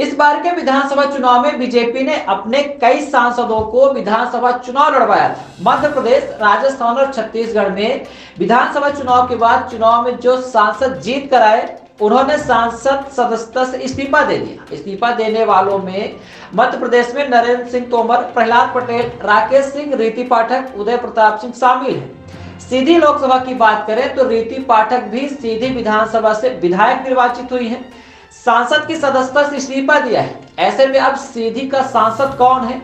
इस बार के विधानसभा चुनाव में बीजेपी ने अपने कई सांसदों को विधानसभा चुनाव लड़वाया था। मध्य प्रदेश, राजस्थान और छत्तीसगढ़ में विधानसभा चुनाव के बाद चुनाव में जो सांसद जीत कर आए, उन्होंने सांसद सदस्यता से इस्तीफा दे दिया। इस्तीफा देने वालों में मध्य प्रदेश में नरेंद्र सिंह तोमर, प्रहलाद पटेल, राकेश सिंह, रीति पाठक, उदय प्रताप सिंह शामिल हैं। सीधी लोकसभा की बात करें तो रीति पाठक भी सीधी विधानसभा से विधायक निर्वाचित हुई है। सांसद की सदस्यता से इस्तीफा दिया है। ऐसे में अब सीधी का सांसद कौन है,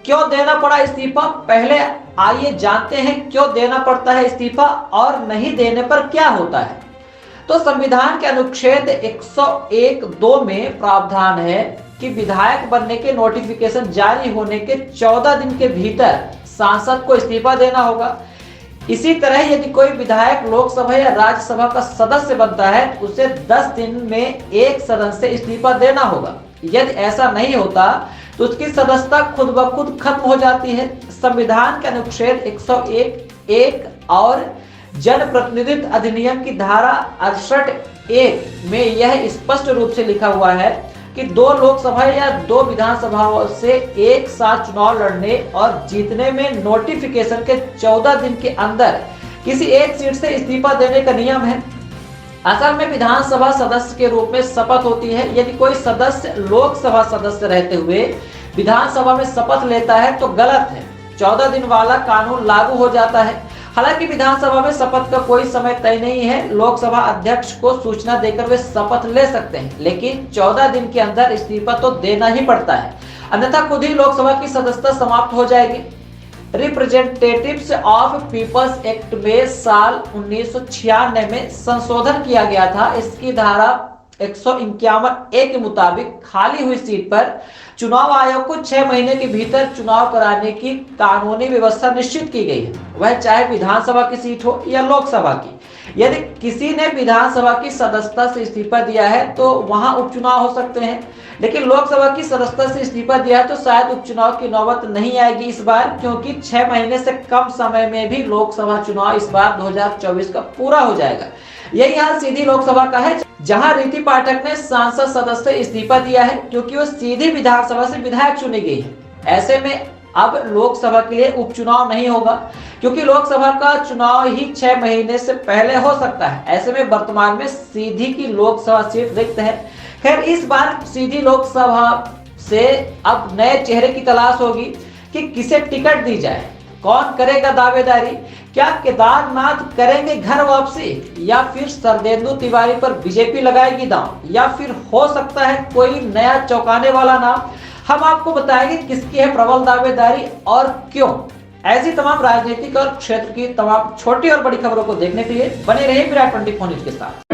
क्यों देना पड़ा इस्तीफा, पहले आइए जानते हैं क्यों देना पड़ता है इस्तीफा और नहीं देने पर क्या होता है। तो संविधान के अनुच्छेद 101(2) में प्रावधान है कि विधायक बनने के नोटिफिकेशन जारी होने के 14 दिन के भीतर सांसद को इस्तीफा देना होगा। इसी तरह यदि कोई विधायक लोकसभा या राज्यसभा का सदस्य बनता है, उसे 10 दिन में एक सदन से इस्तीफा देना होगा। यदि ऐसा नहीं होता तो उसकी सदस्यता खुद ब खुद खत्म हो जाती है। संविधान के अनुच्छेद 101(1) और जनप्रतिनिधित्व अधिनियम की धारा 68(1) में यह स्पष्ट रूप से लिखा हुआ है कि 2 लोकसभा या 2 विधानसभाओं से एक साथ चुनाव लड़ने और जीतने में नोटिफिकेशन के 14 दिन के अंदर किसी एक सीट से इस्तीफा देने का नियम है। असल में विधानसभा सदस्य के रूप में शपथ होती है। यदि कोई सदस्य लोकसभा सदस्य रहते हुए विधानसभा में शपथ लेता है तो गलत है। 14 दिन वाला कानून लागू हो जाता है। हालांकि विधानसभा में शपथ का कोई समय तय नहीं है। लोकसभा अध्यक्ष को सूचना देकर वे शपथ ले सकते हैं, लेकिन 14 दिन के अंदर इस्तीफा तो देना ही पड़ता है, अन्यथा खुद ही लोकसभा की सदस्यता समाप्त हो जाएगी। रिप्रेजेंटेटिव्स ऑफ पीपल्स एक्ट में साल 1996 में संशोधन किया गया था। इसकी धारा 151(a) के मुताबिक खाली हुई सीट पर चुनाव आयोग को 6 महीने के भीतर चुनाव कराने की कानूनी व्यवस्था निश्चित की गई है, वह चाहे विधानसभा की सीट हो या लोकसभा की। यदि किसी ने विधानसभा की सदस्यता से इस्तीफा दिया है तो वहां उपचुनाव हो सकते हैं, लेकिन लोकसभा की सदस्यता से इस्तीफा दिया है तो शायद उपचुनाव की नौबत नहीं आएगी इस बार, क्योंकि 6 महीने से कम समय में भी लोकसभा चुनाव इस बार 2024 का पूरा हो जाएगा। यही हाल सीधी लोकसभा का है, जहां रीति पाठक ने सांसद सदस्य से इस्तीफा दिया है क्योंकि वो सीधी विधानसभा से विधायक चुनी गई है। ऐसे में अब लोकसभा के लिए उपचुनाव नहीं होगा, क्योंकि लोकसभा का चुनाव ही 6 महीने से पहले हो सकता है। ऐसे में वर्तमान में सीधी की लोकसभा सीट रिक्त है। खैर, इस बार सीधी लोकसभा से अब नए चेहरे की तलाश होगी कि किसे टिकट दी जाए, कौन करेगा दावेदारी। क्या केदारनाथ करेंगे घर वापसी, या फिर सरदेंदु तिवारी पर बीजेपी लगाएगी दांव, या फिर हो सकता है कोई नया चौंकाने वाला नाम। हम आपको बताएंगे किसकी है प्रबल दावेदारी और क्यों। ऐसी तमाम राजनीतिक और क्षेत्र की तमाम छोटी और बड़ी खबरों को देखने के लिए बने रहिए विराट 24 न्यूज के साथ।